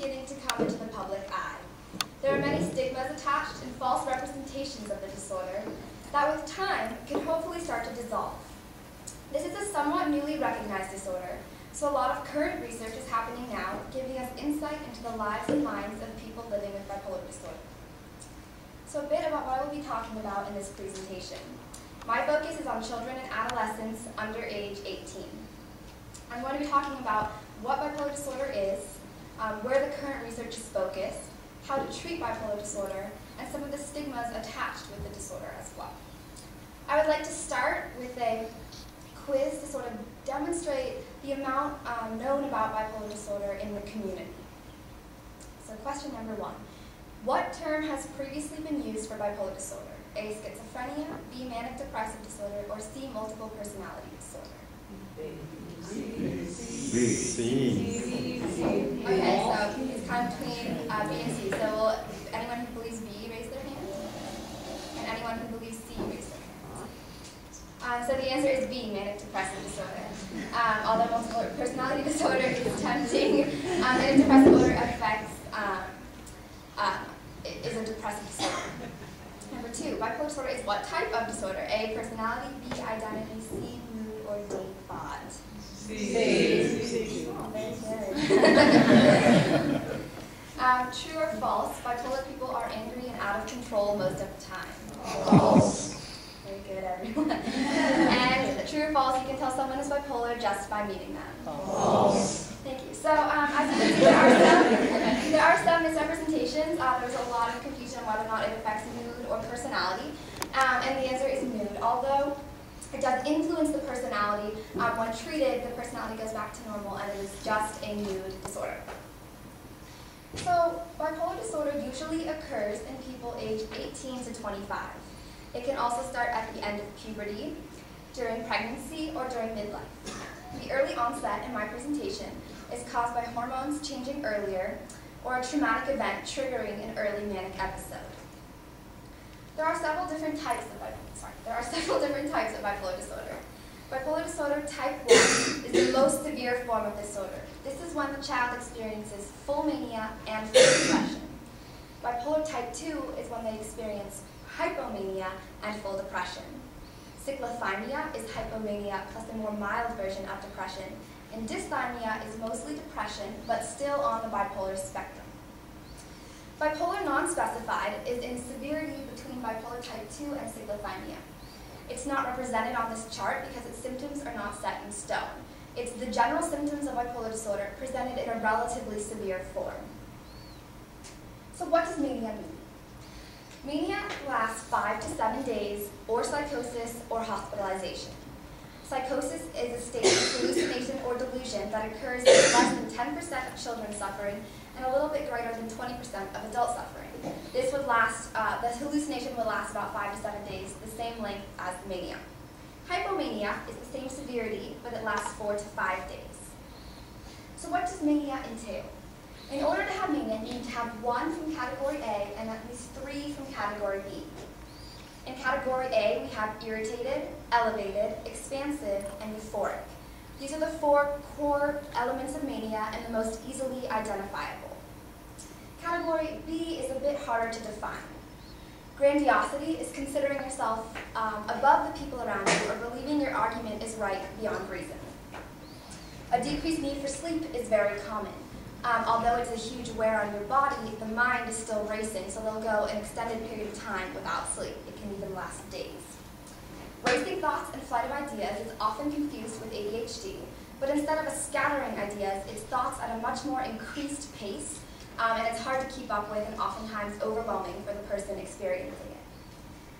beginning to come into the public eye. There are many stigmas attached and false representations of the disorder that with time can hopefully start to dissolve. This is a somewhat newly recognized disorder, so a lot of current research is happening now, giving us insight into the lives and minds of people living with bipolar disorder. So a bit about what I will be talking about in this presentation. My focus is on children and adolescents under age 18. I'm going to be talking about what bipolar disorder is, where the current research is focused, how to treat bipolar disorder, and some of the stigmas attached with the disorder as well. I would like to start with a quiz to sort of demonstrate the amount known about bipolar disorder in the community. So question number 1. What term has previously been used for bipolar disorder? A, schizophrenia, B, manic depressive disorder, or C, multiple personality disorder? B. Okay, so it's kind of between B and C. So will anyone who believes B raise their hand? And anyone who believes C raise their hand? So the answer is B, manic depressive disorder. Although multiple personality disorder is tempting, manic depressive disorder affects is a depressive disorder. Number 2, bipolar disorder is what type of disorder? A, personality, B, identity, C, mood, or D, thought? C. Oh, very good. True or false, bipolar people are angry and out of control most of the time? False. Very good, everyone. And true or false, you can tell someone is bipolar just by meeting them? False. Thank you. So, as you can see, there are some misrepresentations. There's a lot of confusion on whether or not it affects mood or personality. And the answer is mood. Although it does influence the personality, when treated, the personality goes back to normal, and it is just a mood disorder. So, bipolar disorder usually occurs in people aged 18 to 25. It can also start at the end of puberty, during pregnancy, or during midlife. The early onset in my presentation is caused by hormones changing earlier or a traumatic event triggering an early manic episode. There are several different types of bipolar disorder. Bipolar disorder type 1 is the most severe form of disorder. This is when the child experiences full mania and full depression. Bipolar type 2 is when they experience hypomania and full depression. Cyclothymia is hypomania plus a more mild version of depression, and dysthymia is mostly depression, but still on the bipolar spectrum. Bipolar non-specified is in severity between bipolar type 2 and cyclothymia. It's not represented on this chart because its symptoms are not set in stone. It's the general symptoms of bipolar disorder presented in a relatively severe form. So what does mania mean? Mania lasts 5 to 7 days, or psychosis, or hospitalization. Psychosis is a state of hallucination or delusion that occurs in less than 10% of children suffering and a little bit greater than 20% of adult suffering. This would last, the hallucination will last about 5 to 7 days, the same length as mania. Hypomania is the same severity, but it lasts 4 to 5 days. So what does mania entail? In order to have mania, you need to have 1 from category A and at least 3 from category B. In category A, we have irritated, elevated, expansive, and euphoric. These are the 4 core elements of mania and the most easily identifiable. Category B is a bit harder to define. Grandiosity is considering yourself above the people around you or believing your argument is right beyond reason. A decreased need for sleep is very common. Although it's a huge wear on your body, the mind is still racing, so they'll go an extended period of time without sleep. It can even last days. Racing thoughts and flight of ideas is often confused with ADHD, but instead of a scattering ideas, it's thoughts at a much more increased pace, and it's hard to keep up with and oftentimes overwhelming for the person experiencing it.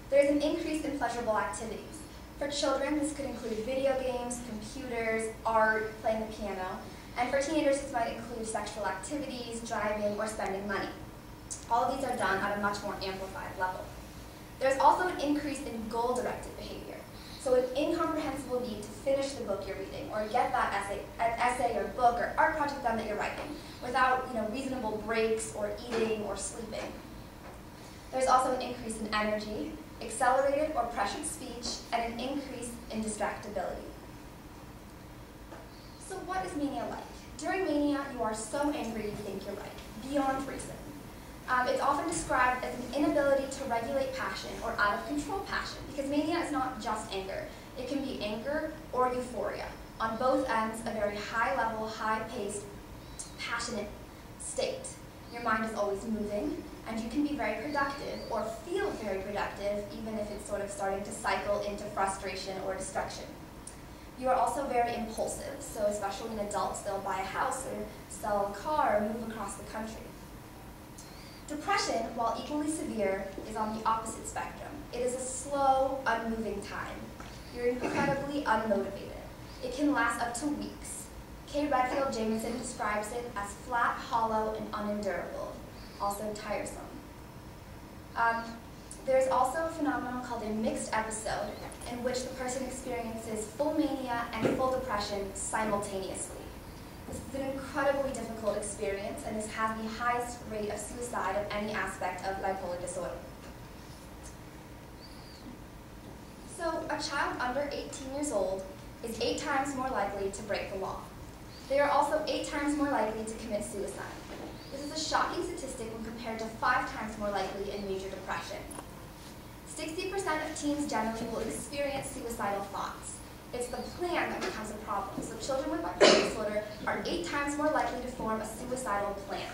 There's an increase in pleasurable activities. For children, this could include video games, computers, art, playing the piano. And for teenagers, this might include sexual activities, driving, or spending money. All of these are done at a much more amplified level. There's also an increase in goal-directed behavior. So an incomprehensible need to finish the book you're reading, or get that essay or book or art project done that you're writing, without reasonable breaks or eating or sleeping. There's also an increase in energy, accelerated or pressured speech, and an increase in distractibility. So what is mania like? During mania, you are so angry you think you're right, beyond reason. It's often described as an inability to regulate passion or out of control passion, because mania is not just anger. It can be anger or euphoria. On both ends, a very high level, high-paced, passionate state. Your mind is always moving, and you can be very productive or feel very productive, even if it's sort of starting to cycle into frustration or destruction. You are also very impulsive, so especially in adults, they'll buy a house or sell a car or move across the country. Depression, while equally severe, is on the opposite spectrum. It is a slow, unmoving time. You're incredibly unmotivated. It can last up to weeks. Kay Redfield Jamison describes it as flat, hollow, and unendurable, also tiresome. There's also a phenomenon called a mixed episode, in which the person experiences full mania and full depression simultaneously. This is an incredibly difficult experience, and this has the highest rate of suicide of any aspect of bipolar disorder. So, a child under 18 years old is 8 times more likely to break the law. They are also 8 times more likely to commit suicide. This is a shocking statistic when compared to 5 times more likely in major depression. 60% of teens generally will experience suicidal thoughts. It's the plan that becomes a problem. So children with bipolar disorder are 8 times more likely to form a suicidal plan.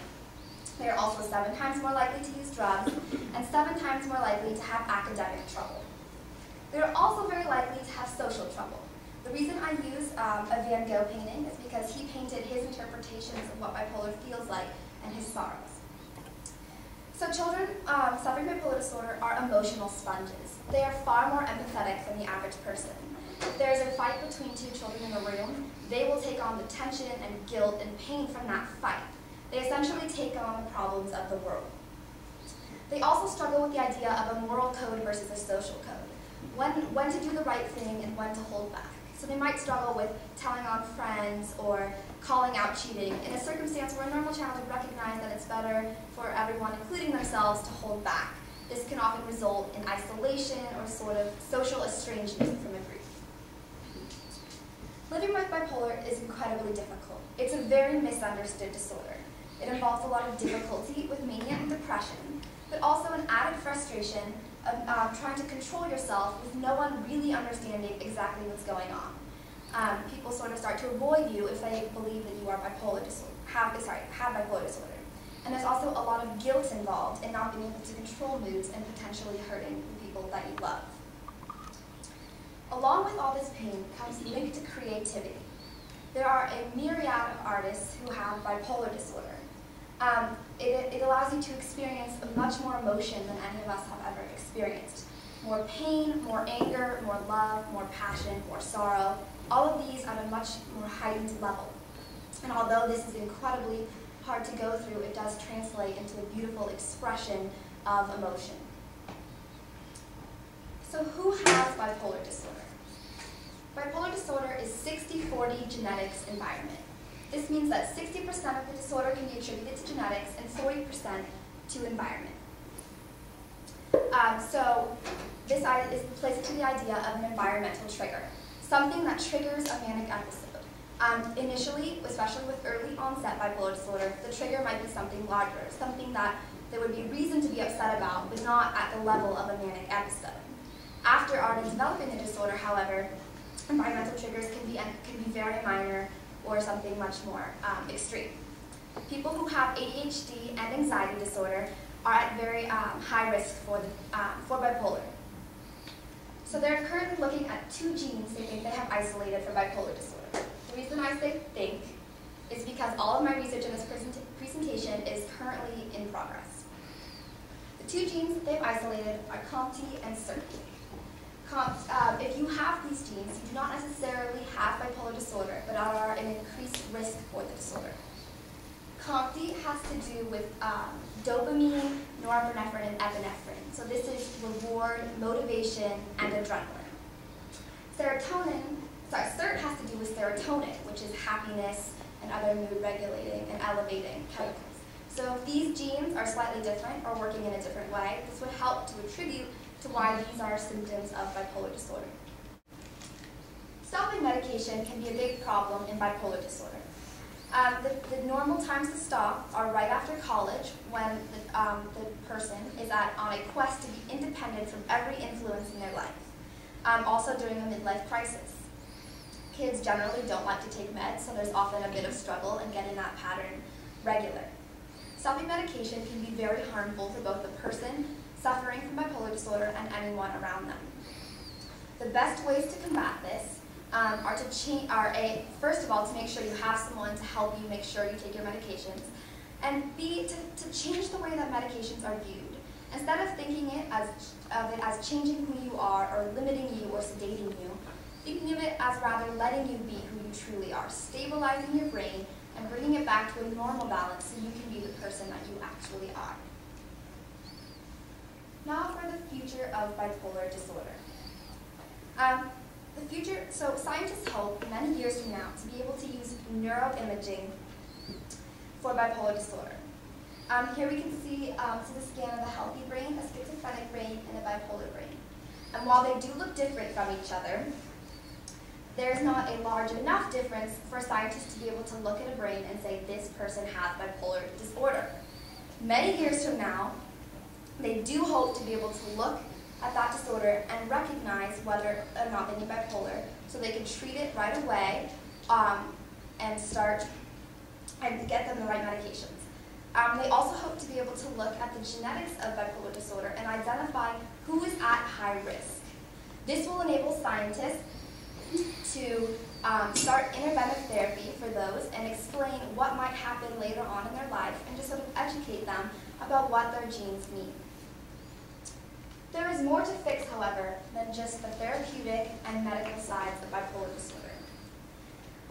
They are also 7 times more likely to use drugs and 7 times more likely to have academic trouble. They are also very likely to have social trouble. The reason I use a Van Gogh painting is because he painted his interpretations of what bipolar feels like and his sorrows. So children suffering bipolar disorder are emotional sponges. They are far more empathetic than the average person. If there is a fight between 2 children in a room, they will take on the tension and guilt and pain from that fight. They essentially take on the problems of the world. They also struggle with the idea of a moral code versus a social code. When to do the right thing and when to hold back. So they might struggle with telling on friends or calling out cheating in a circumstance where a normal child would recognize that it's better for everyone, including themselves, to hold back. This can often result in isolation or sort of social estrangement from a group. Living with bipolar is incredibly difficult. It's a very misunderstood disorder. It involves a lot of difficulty with mania and depression, but also an added frustration of trying to control yourself with no one really understanding exactly what's going on. People sort of start to avoid you if they believe that you are bipolar disorder, have bipolar disorder. And there's also a lot of guilt involved in not being able to control moods and potentially hurting the people that you love. Along with all this pain comes linked to creativity. There are a myriad of artists who have bipolar disorder. It allows you to experience much more emotion than any of us have ever experienced. More pain, more anger, more love, more passion, more sorrow, all of these at a much more heightened level. And although this is incredibly hard to go through, it does translate into a beautiful expression of emotion. So who has bipolar disorder? Bipolar disorder is 60-40 genetics environment. This means that 60% of the disorder can be attributed to genetics and 40% to environment. So this plays into the idea of an environmental trigger, something that triggers a manic episode. Initially, especially with early onset bipolar disorder, the trigger might be something larger, something that there would be reason to be upset about, but not at the level of a manic episode. After already developing the disorder, however, environmental triggers can be very minor or something much more extreme. People who have ADHD and anxiety disorder are at very high risk for bipolar. So they're currently looking at 2 genes they think they have isolated for bipolar disorder. The reason I say think is because all of my research in this presentation is currently in progress. The 2 genes that they've isolated are COMT and SERT. If you have these genes, you do not necessarily have bipolar disorder, but are an increased risk for the disorder. COMT has to do with dopamine, norepinephrine, and epinephrine. So this is reward, motivation, and adrenaline. SERT has to do with serotonin, which is happiness and other mood regulating and elevating chemicals. So if these genes are slightly different or working in a different way, this would help to attribute to why these are symptoms of bipolar disorder. Stopping medication can be a big problem in bipolar disorder. The normal times to stop are right after college, when the person is on a quest to be independent from every influence in their life. Also during a midlife crisis. Kids generally don't like to take meds, so there's often a bit of struggle in getting that pattern regular. Stopping medication can be very harmful for both the person suffering from bipolar disorder and anyone around them. The best ways to combat this first of all, to make sure you have someone to help you make sure you take your medications, and B, to change the way that medications are viewed. Instead of thinking of it as changing who you are or limiting you or sedating you, thinking of it as rather letting you be who you truly are, stabilizing your brain and bringing it back to a normal balance so you can be the person that you actually are. Now for the future of bipolar disorder. So scientists hope many years from now to be able to use neuroimaging for bipolar disorder. Here we can see the scan of a healthy brain, a schizophrenic brain, and a bipolar brain. And while they do look different from each other, there's not a large enough difference for scientists to be able to look at a brain and say this person has bipolar disorder. Many years from now, they do hope to be able to look at that disorder and recognize whether or not they need bipolar, so they can treat it right away and get them the right medications. They also hope to be able to look at the genetics of bipolar disorder and identify who is at high risk. This will enable scientists to start interventive therapy for those and explain what might happen later on in their life and just sort of educate them about what their genes need. There is more to fix, however, than just the therapeutic and medical sides of bipolar disorder.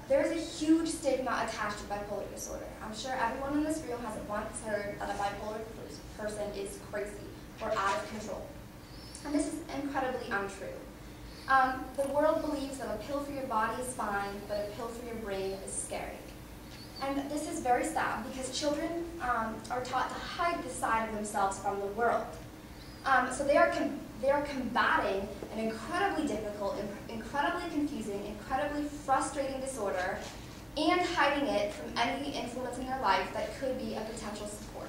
There is a huge stigma attached to bipolar disorder. I'm sure everyone in this room has once heard that a bipolar person is crazy or out of control. And this is incredibly untrue. The world believes that a pill for your body is fine, but a pill for your brain is scary. And this is very sad because children are taught to hide this side of themselves from the world. So they are combating an incredibly difficult, incredibly confusing, incredibly frustrating disorder and hiding it from any influence in their life that could be a potential support.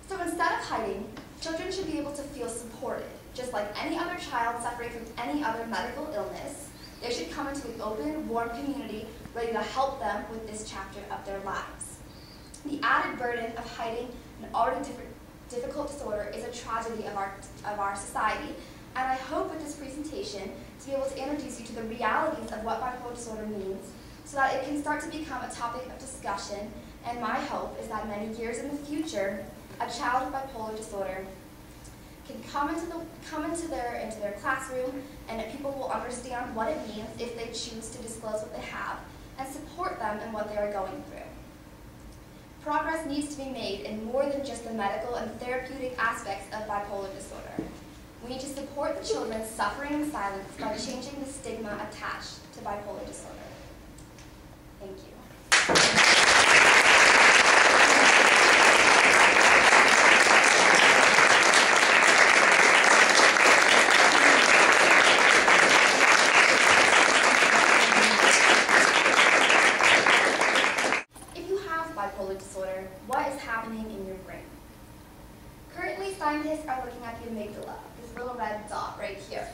So instead of hiding, children should be able to feel supported. Just like any other child suffering from any other medical illness, they should come into an open, warm community ready to help them with this chapter of their lives. The added burden of hiding an already difficult disorder is a tragedy of our society, and I hope with this presentation to be able to introduce you to the realities of what bipolar disorder means so that it can start to become a topic of discussion, and my hope is that many years in the future, a child with bipolar disorder can come into their classroom, and that people will understand what it means if they choose to disclose what they have and support them in what they are going through. Progress needs to be made in more than just the medical and therapeutic aspects of bipolar disorder. We need to support the children suffering in silence by changing the stigma attached to bipolar disorder. Thank you. What is happening in your brain? Currently, scientists are looking at the amygdala, this little red dot right here.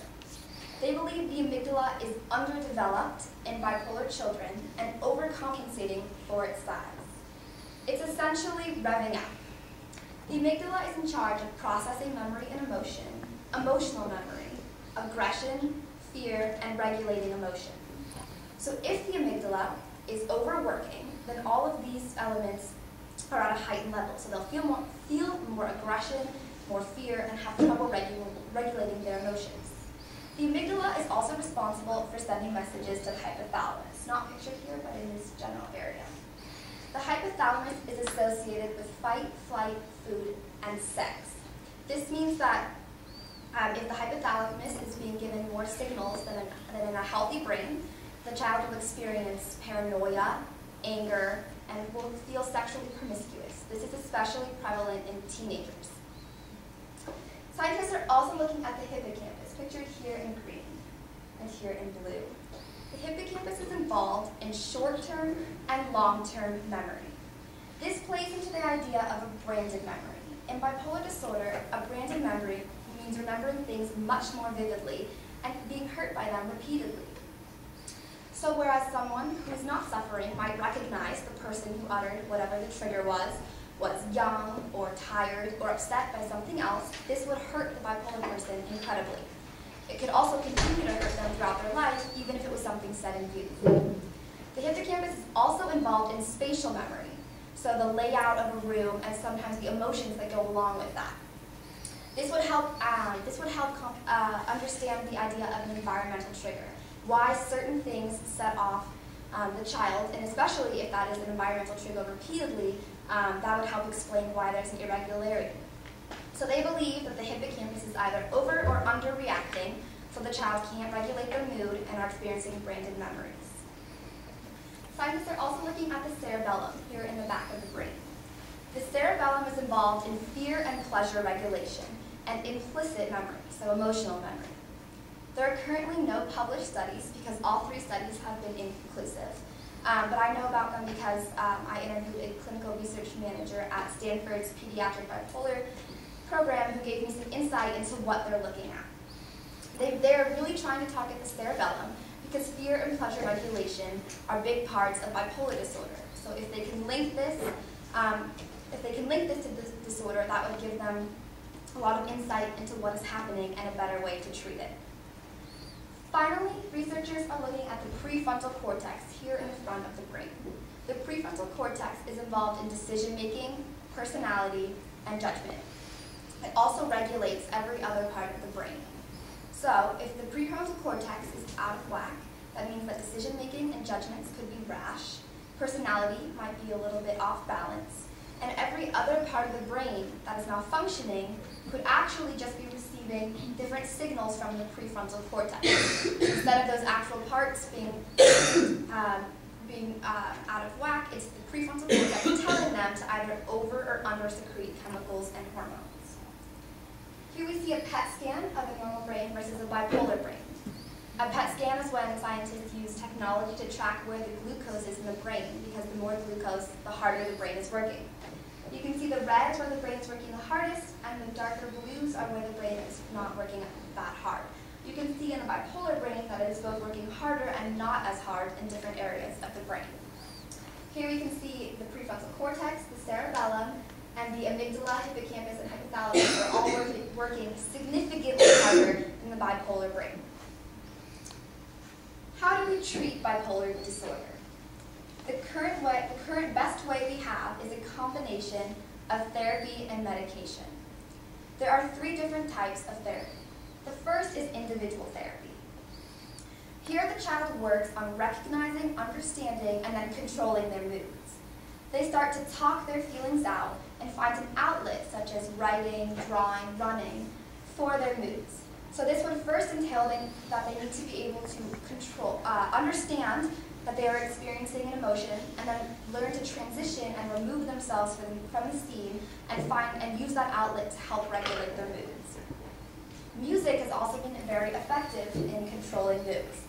They believe the amygdala is underdeveloped in bipolar children and overcompensating for its size. It's essentially revving up. The amygdala is in charge of processing memory and emotion, emotional memory, aggression, fear, and regulating emotion. So if the amygdala is overworking, then all of these elements are at a heightened level. So they'll feel more aggression, more fear, and have trouble regulating their emotions. The amygdala is also responsible for sending messages to the hypothalamus, not pictured here, but in this general area. The hypothalamus is associated with fight, flight, food, and sex. This means that if the hypothalamus is being given more signals than in a healthy brain, the child will experience paranoia, anger, and will feel sexually promiscuous. This is especially prevalent in teenagers. Scientists are also looking at the hippocampus, pictured here in green and here in blue. The hippocampus is involved in short-term and long-term memory. This plays into the idea of a branded memory. In bipolar disorder, a branded memory means remembering things much more vividly and being hurt by them repeatedly. So whereas someone who is not suffering might recognize the person who uttered whatever the trigger was young or tired or upset by something else, this would hurt the bipolar person incredibly. It could also continue to hurt them throughout their life, even if it was something said in youth. The hippocampus is also involved in spatial memory, so the layout of a room and sometimes the emotions that go along with that. This would help understand the idea of an environmental trigger, why certain things set off the child, and especially if that is an environmental trigger repeatedly, that would help explain why there's an irregularity. So they believe that the hippocampus is either over or underreacting, so the child can't regulate their mood and are experiencing branded memories. Scientists are also looking at the cerebellum, here in the back of the brain. The cerebellum is involved in fear and pleasure regulation and implicit memory, so emotional memory. There are currently no published studies because all 3 studies have been inconclusive. But I know about them because I interviewed a clinical research manager at Stanford's pediatric bipolar program who gave me some insight into what they're looking at. They're really trying to target the cerebellum because fear and pleasure regulation are big parts of bipolar disorder. So if they can link this, to this disorder, that would give them a lot of insight into what is happening and a better way to treat it. Finally, researchers are looking at the prefrontal cortex here in the front of the brain. The prefrontal cortex is involved in decision-making, personality, and judgment. It also regulates every other part of the brain. So, if the prefrontal cortex is out of whack, that means that decision-making and judgments could be rash, personality might be a little bit off balance, and every other part of the brain that is not functioning could actually just be receiving different signals from the prefrontal cortex. Instead of those actual parts being out of whack, it's the prefrontal cortex telling them to either over or under secrete chemicals and hormones. Here we see a PET scan of a normal brain versus a bipolar brain. A PET scan is when scientists use technology to track where the glucose is in the brain, because the more glucose, the harder the brain is working. You can see the reds where the brain is working the hardest, and the darker blues are where the brain is not working that hard. You can see in a bipolar brain that it is both working harder and not as hard in different areas of the brain. Here we can see the prefrontal cortex, the cerebellum, and the amygdala, hippocampus, and hypothalamus are all working significantly harder in the bipolar brain. How do we treat bipolar disorder? The current best way we have is a combination of therapy and medication. There are 3 different types of therapy. The first is individual therapy. Here the child works on recognizing, understanding, and then controlling their moods. They start to talk their feelings out and find an outlet such as writing, drawing, running for their moods. So this would first entail that they need to be able to understand that they are experiencing an emotion, and then learn to transition and remove themselves from the scene and use that outlet to help regulate their moods. Music has also been very effective in controlling moods.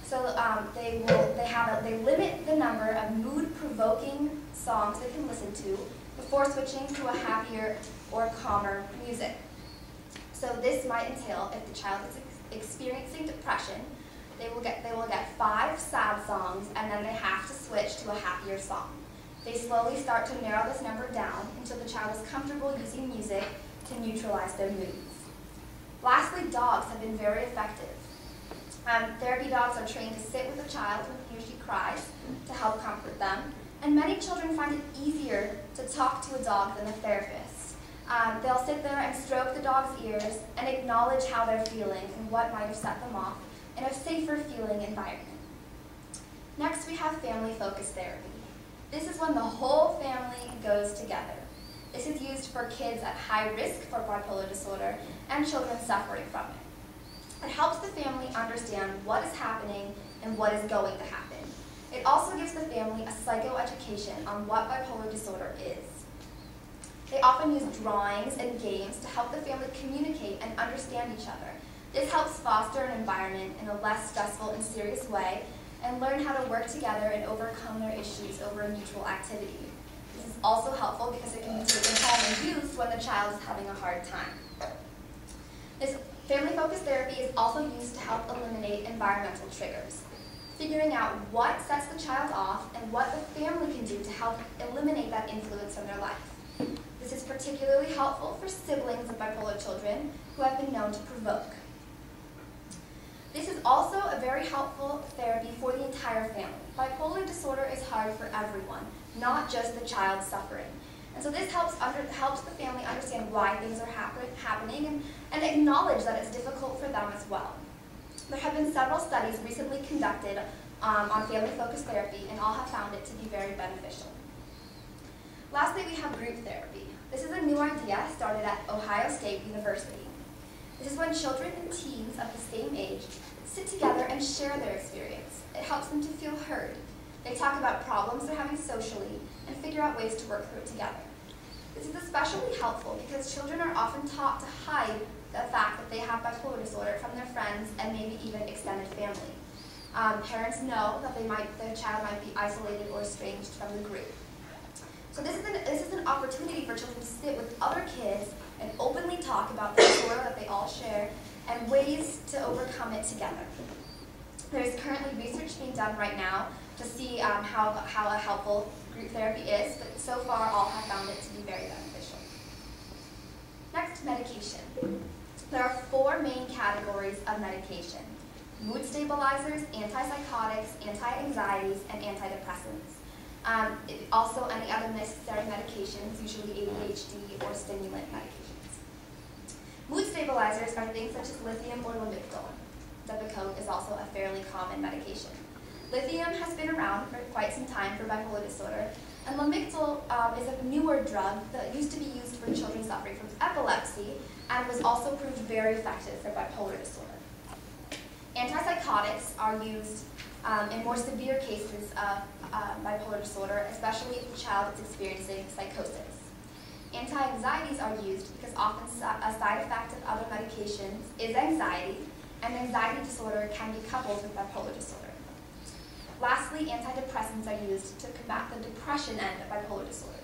So they limit the number of mood-provoking songs they can listen to before switching to a happier or calmer music. So this might entail, if the child is experiencing depression, they will get 5 sad songs, and then they have to switch to a happier song. They slowly start to narrow this number down until the child is comfortable using music to neutralize their moods. Lastly, dogs have been very effective. Therapy dogs are trained to sit with a child when he or she cries to help comfort them, and many children find it easier to talk to a dog than a therapist. They'll sit there and stroke the dog's ears and acknowledge how they're feeling and what might have set them off in a safer feeling environment. Next, we have family-focused therapy. This is when the whole family goes together. This is used for kids at high risk for bipolar disorder and children suffering from it. It helps the family understand what is happening and what is going to happen. It also gives the family a psychoeducation on what bipolar disorder is. They often use drawings and games to help the family communicate and understand each other. This helps foster an environment in a less stressful and serious way, and learn how to work together and overcome their issues over a mutual activity. This is also helpful because it can be taken home and used when the child is having a hard time. This family-focused therapy is also used to help eliminate environmental triggers, figuring out what sets the child off and what the family can do to help eliminate that influence from their life. This is particularly helpful for siblings of bipolar children who have been known to provoke. This is also a very helpful therapy for the entire family. Bipolar disorder is hard for everyone, not just the child suffering. And so this helps the family understand why things are happening and acknowledge that it's difficult for them as well. There have been several studies recently conducted on family-focused therapy, and all have found it to be very beneficial. Lastly, we have group therapy. This is a new idea started at Ohio State University. This is when children and teens of the same age sit together and share their experience. It helps them to feel heard. They talk about problems they're having socially and figure out ways to work through it together. This is especially helpful because children are often taught to hide the fact that they have bipolar disorder from their friends and maybe even extended family. Parents know that their child might be isolated or estranged from the group. So this is an opportunity for children to sit with other kids and openly talk about the disorder that they all share and ways to overcome it together. There's currently research being done right now to see how a helpful group therapy is, but so far all have found it to be very beneficial. Next, medication. There are 4 main categories of medication: mood stabilizers, antipsychotics, anti-anxieties, and antidepressants. Also any other necessary medications, usually ADHD or stimulant medications. Mood stabilizers are things such as lithium or Lamictal. Depakote is also a fairly common medication. Lithium has been around for quite some time for bipolar disorder, and Lamictal is a newer drug that used to be used for children suffering from epilepsy and was also proved very effective for bipolar disorder. Antipsychotics are used in more severe cases of bipolar disorder, especially if the child is experiencing psychosis. Anti-anxieties are used because often a side effect of other medications is anxiety, and anxiety disorder can be coupled with bipolar disorder. Lastly, antidepressants are used to combat the depression end of bipolar disorder.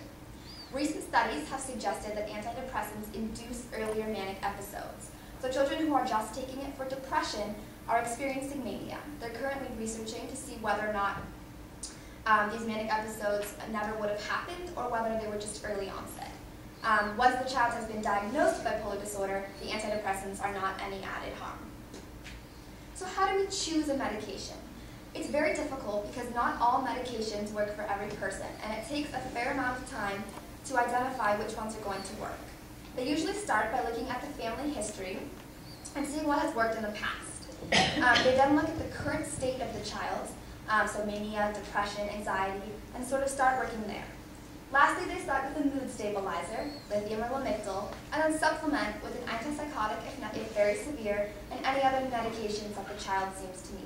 Recent studies have suggested that antidepressants induce earlier manic episodes. So children who are just taking it for depression are experiencing mania. They're currently researching to see whether or not these manic episodes never would have happened or whether they were just early onset. Once the child has been diagnosed with bipolar disorder, the antidepressants are not any added harm. So how do we choose a medication? It's very difficult because not all medications work for every person, and it takes a fair amount of time to identify which ones are going to work. They usually start by looking at the family history and seeing what has worked in the past. They then look at the current state of the child, so mania, depression, anxiety, and sort of start working there. Lastly, they start with a mood stabilizer, lithium or Lamictal, and then supplement with an antipsychotic if very severe, and any other medications that the child seems to need.